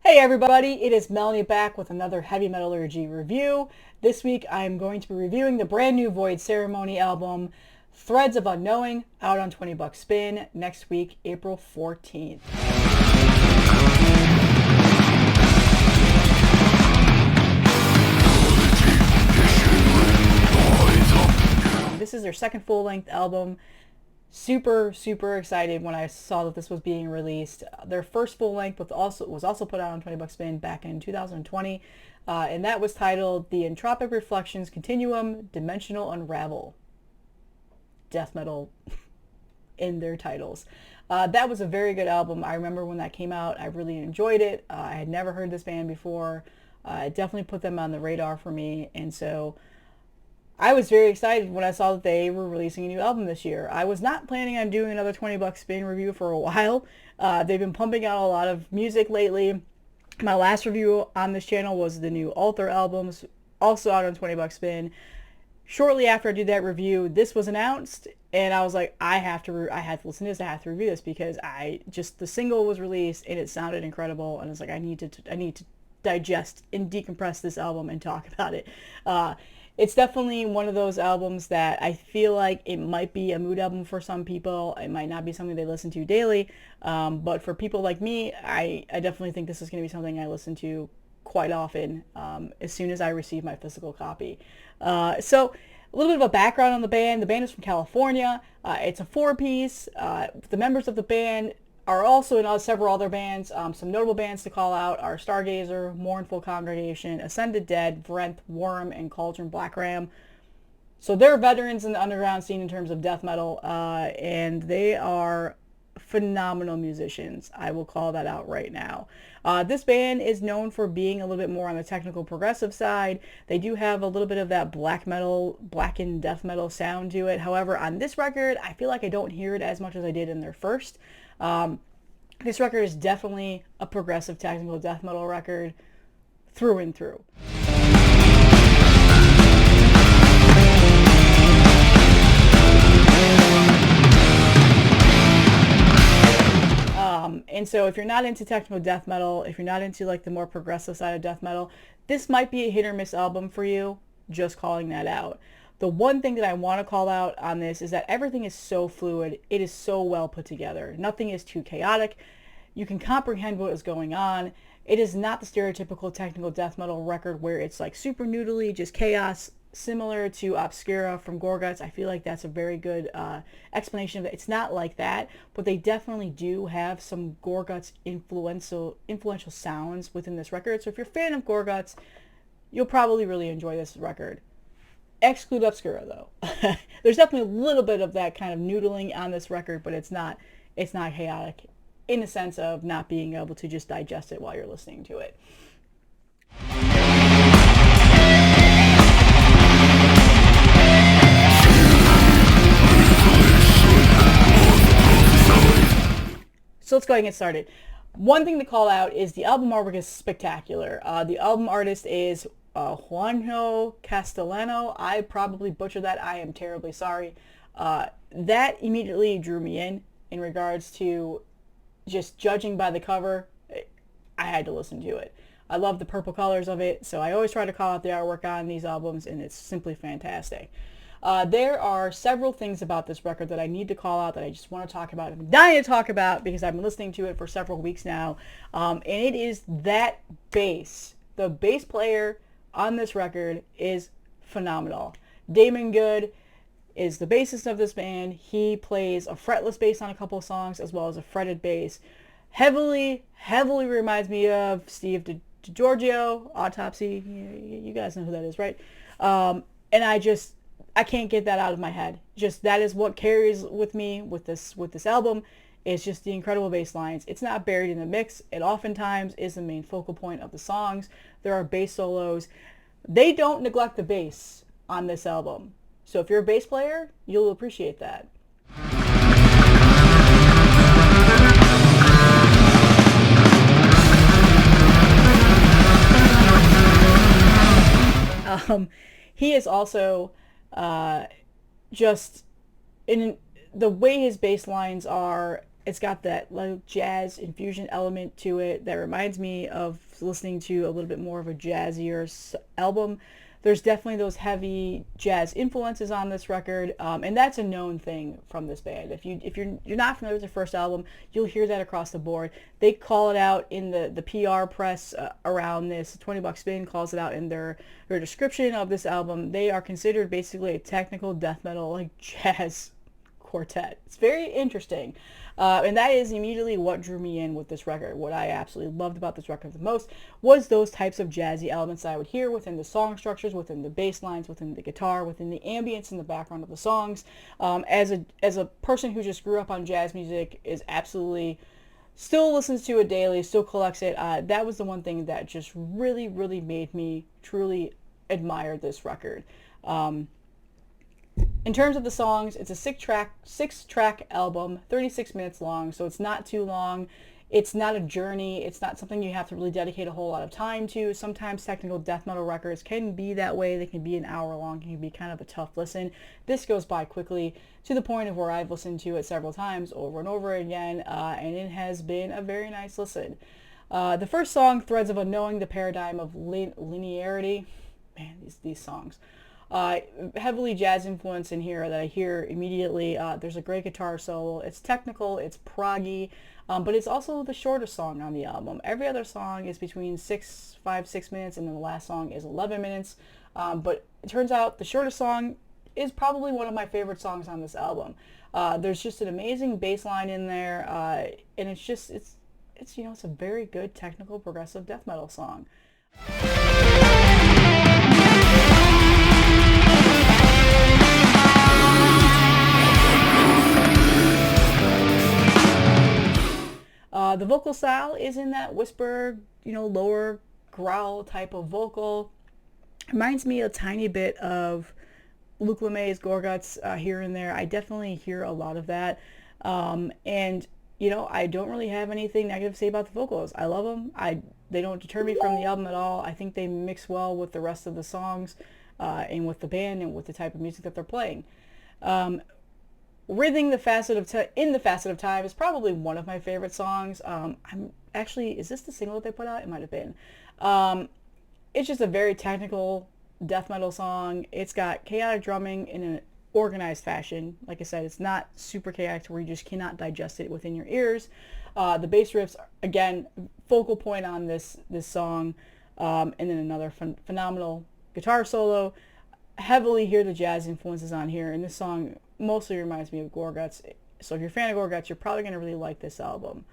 Hey everybody, it is Melanie back with another Heavy Metallurgy review. This week I'm going to be reviewing the brand new Void Ceremony album, Threads of Unknowing, out on 20 Bucks Spin next week, April 14th. This is their second full-length album. Super excited when I saw that this was being released. Their first full length was also put out on 20 Bucks Spin back in 2020, and that was titled The Entropic Reflections Continuum Dimensional Unravel. Death metal in their titles. That was a very good album. I remember when that came out, I really enjoyed it. I had never heard this band before. It definitely put them on the radar for me, and so I was very excited when I saw that they were releasing a new album this year. I was not planning on doing another 20 Bucks Spin review for a while. They've been pumping out a lot of music lately. My last review on this channel was the new Alter albums, also out on 20 Bucks Spin. Shortly after I did that review, this was announced, and I was like, I have to listen to this. I have to review this because the single was released and it sounded incredible, and it's like I need to digest and decompress this album and talk about it. It's definitely one of those albums that I feel like it might be a mood album for some people. It might not be something they listen to daily, but for people like me, I definitely think this is going to be something I listen to quite often as soon as I receive my physical copy. So a little bit of a background on the band. The band is from California. It's a four-piece. The members of the band are also in several other bands. Some notable bands to call out are Stargazer, Mournful Congregation, Ascended Dead, Vrenth, Worm, and Cauldron Black Ram. So they're veterans in the underground scene in terms of death metal, and they are phenomenal musicians. I will call that out right now. This band is known for being a little bit more on the technical progressive side. They do have a little bit of that blackened death metal sound to it. However, on this record, I feel like I don't hear it as much as I did in their first. This record is definitely a progressive technical death metal record through and through. And so if you're not into technical death metal, if you're not into like the more progressive side of death metal, this might be a hit or miss album for you, just calling that out. The one thing that I want to call out on this is that everything is so fluid. It is so well put together. Nothing is too chaotic. You can comprehend what is going on. It is not the stereotypical technical death metal record where it's like super noodly, just chaos, similar to Obscura from Gorguts. I feel like that's a very good explanation of it. It's not like that, but they definitely do have some Gorguts influential sounds within this record. So if you're a fan of Gorguts, you'll probably really enjoy this record. Exclude Obscura though. There's definitely a little bit of that kind of noodling on this record, but it's not chaotic in the sense of not being able to just digest it while you're listening to it. So let's go ahead and get started. One thing to call out is the album artwork is spectacular. The album artist is Juanjo Castellano. I probably butchered that. I am terribly sorry. That immediately drew me in regards to just judging by the cover. I had to listen to it. I love the purple colors of it, so I always try to call out the artwork on these albums, and it's simply fantastic. There are several things about this record that I need to call out that I just want to talk about. I'm dying to talk about because I've been listening to it for several weeks now, and it is that bass. The bass player on this record is phenomenal. Damon Good is the bassist of this band. He plays a fretless bass on a couple of songs as well as a fretted bass. Heavily reminds me of Steve DiGiorgio, Autopsy. You guys know who that is, right? And I can't get that out of my head. Just that is what carries with me with this album. It's just the incredible bass lines. It's not buried in the mix. It oftentimes is the main focal point of the songs. There are bass solos. They don't neglect the bass on this album. So if you're a bass player, you'll appreciate that. He is also just in the way his bass lines are It's got that like jazz infusion element to it that reminds me of listening to a little bit more of a jazzier album. There's definitely those heavy jazz influences on this record, and that's a known thing from this band. If you're not familiar with their first album, you'll hear that across the board. They call it out in the PR press around this. 20 Buck Spin calls it out in their description of this album. They are considered basically a technical death metal like jazz quartet. It's very interesting. And that is immediately what drew me in with this record. What I absolutely loved about this record the most was those types of jazzy elements that I would hear within the song structures, within the bass lines, within the guitar, within the ambience in the background of the songs. As a person who just grew up on jazz music, is absolutely still listens to it daily, still collects it. That was the one thing that just really, really made me truly admire this record. In terms of the songs, it's a six-track album, 36 minutes long, so it's not too long. It's not a journey. It's not something you have to really dedicate a whole lot of time to. Sometimes technical death metal records can be that way. They can be an hour long. It can be kind of a tough listen. This goes by quickly to the point of where I've listened to it several times over and over again, and it has been a very nice listen. The first song, Threads of Unknowing, the Paradigm of Linearity. Man, these songs. Heavily jazz influence in here that I hear immediately. There's a great guitar solo. It's technical, it's proggy, but it's also the shortest song on the album. Every other song is between 6 minutes, and then the last song is 11 minutes. But it turns out the shortest song is probably one of my favorite songs on this album. There's just an amazing bass line in there, and it's a very good technical progressive death metal song. The vocal style is in that whisper, lower growl type of vocal. Reminds me a tiny bit of Luke LeMay's Gorguts here and there. I definitely hear a lot of that. And I don't really have anything negative to say about the vocals. I love them. They don't deter me from the album at all. I think they mix well with the rest of the songs and with the band and with the type of music that they're playing. In the Facet of Time is probably one of my favorite songs. Is this the single that they put out? It might have been. It's just a very technical death metal song. It's got chaotic drumming in an organized fashion. Like I said, it's not super chaotic to where you just cannot digest it within your ears. The bass riffs, again, focal point on this song, and then another phenomenal guitar solo. Heavily hear the jazz influences on here, and this song mostly reminds me of Gorguts. So if you're a fan of Gorguts, you're probably going to really like this album.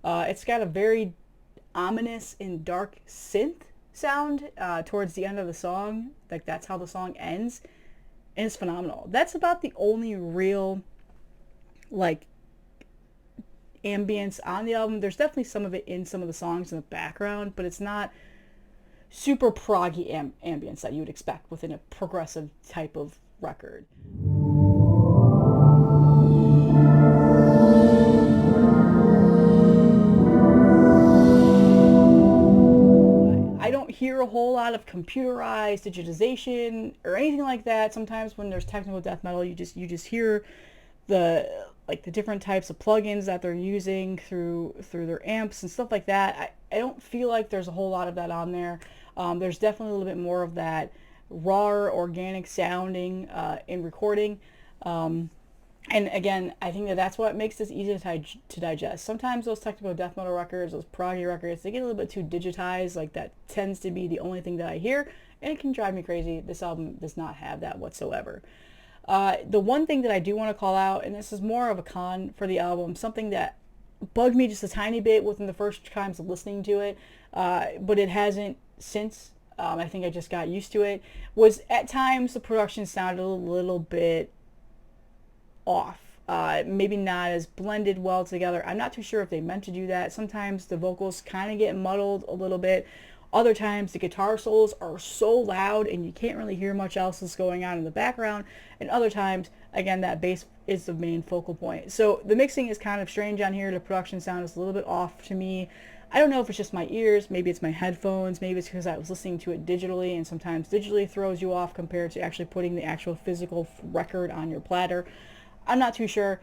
It's got a very ominous and dark synth sound towards the end of the song. Like, that's how the song ends, and it's phenomenal. That's about the only real ambience on the album. There's definitely some of it in some of the songs in the background, but it's not super proggy ambience that you would expect within a progressive type of record. I don't hear a whole lot of computerized digitization or anything like that. Sometimes when there's technical death metal, you just hear the different types of plugins that they're using through their amps and stuff like that. I don't feel like there's a whole lot of that on there. There's definitely a little bit more of that raw, organic sounding in recording. And again, I think that's what makes this easy to digest. Sometimes those technical death metal records, those proggy records, they get a little bit too digitized. Like, that tends to be the only thing that I hear, and it can drive me crazy. This album does not have that whatsoever. The one thing that I do want to call out, and this is more of a con for the album, something that bugged me just a tiny bit within the first times of listening to it, but it hasn't since. I think I just got used to it, was at times the production sounded a little bit off. Maybe not as blended well together. I'm not too sure if they meant to do that. Sometimes the vocals kind of get muddled a little bit. Other times the guitar solos are so loud and you can't really hear much else that's going on in the background. And other times, again, that bass is the main focal point. So the mixing is kind of strange on here. The production sound is a little bit off to me. I don't know if it's just my ears, maybe it's my headphones, maybe it's because I was listening to it digitally, and sometimes digitally throws you off compared to actually putting the actual physical record on your platter. I'm not too sure.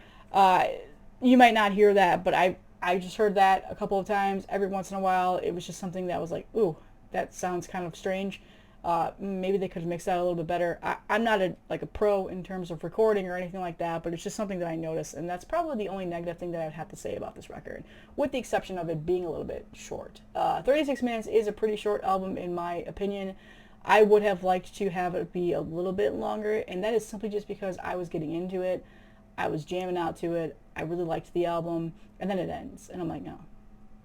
You might not hear that, but I just heard that a couple of times. Every once in a while, it was just something that was like, ooh, that sounds kind of strange. Maybe they could have mixed that a little bit better. I'm not like a pro in terms of recording or anything like that, but it's just something that I noticed, and that's probably the only negative thing that I'd have to say about this record, with the exception of it being a little bit short. 36 minutes is a pretty short album in my opinion. I would have liked to have it be a little bit longer, and that is simply just because I was getting into it. I was jamming out to it. I really liked the album, and then it ends, and I'm like, no,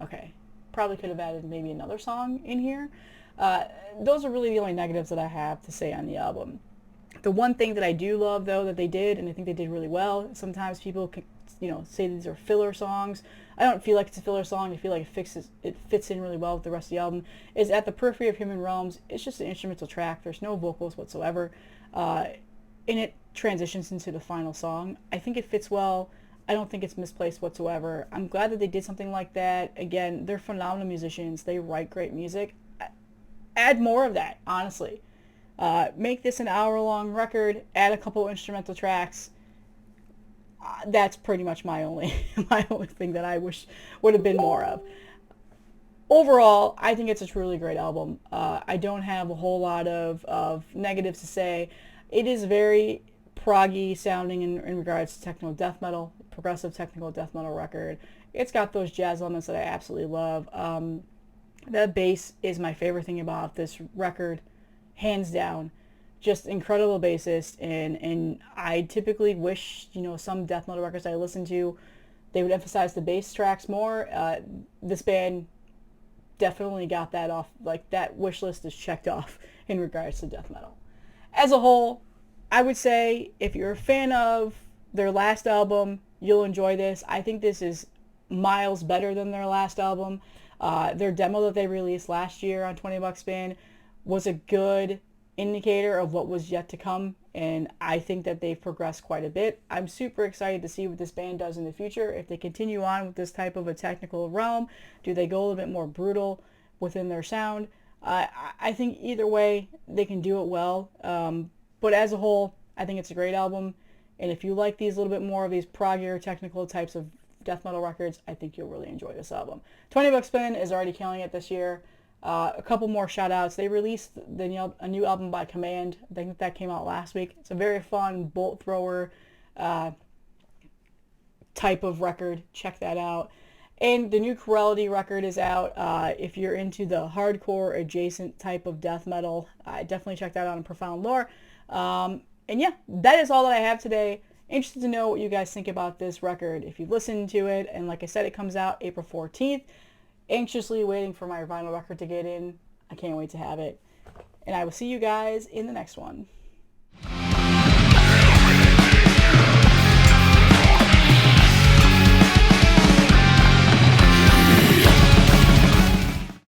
okay, probably could have added maybe another song in here. Uh, those are really the only negatives that I have to say on the album. The one thing that I do love, though, that they did, and I think they did really well, sometimes people can, say these are filler songs. I don't feel like it's a filler song. I feel like it fits in really well with the rest of the album. Is At the Periphery of Human Realms. It's just an instrumental track. There's no vocals whatsoever. Uh, and it transitions into the final song. I think it fits well. I don't think it's misplaced whatsoever. I'm glad that they did something like that. Again, they're phenomenal musicians. They write great music. Add more of that, honestly. Make this an hour-long record. Add a couple instrumental tracks. That's pretty much my only my only thing that I wish would have been more of. Overall, I think it's a truly great album. I don't have a whole lot of negatives to say. It is very proggy sounding in regards to technical death metal, progressive technical death metal record. It's got those jazz elements that I absolutely love. The bass is my favorite thing about this record, hands down. Just incredible bassist, and I typically wish, some death metal records I listen to, they would emphasize the bass tracks more. This band definitely got that off, like that wish list is checked off in regards to death metal. As a whole, I would say if you're a fan of their last album, you'll enjoy this. I think this is miles better than their last album. Their demo that they released last year on 20 Buck Spin was a good indicator of what was yet to come, and I think that they've progressed quite a bit. I'm super excited to see what this band does in the future. If they continue on with this type of a technical realm, do they go a little bit more brutal within their sound? I think either way they can do it well, but as a whole, I think it's a great album, and if you like these little bit more of these proggier technical types of death metal records, I think you'll really enjoy this album. 20 Buck Spin is already killing it this year. A couple more shout outs. They released a new album by Command. I think that came out last week. It's a very fun bolt thrower type of record. Check that out. And the new Correlity record is out. If you're into the hardcore adjacent type of death metal, definitely check that out on Profound Lore. And yeah, that is all that I have today. Interested to know what you guys think about this record. If you've listened to it, and like I said, it comes out April 14th. Anxiously waiting for my vinyl record to get in. I can't wait to have it. And I will see you guys in the next one.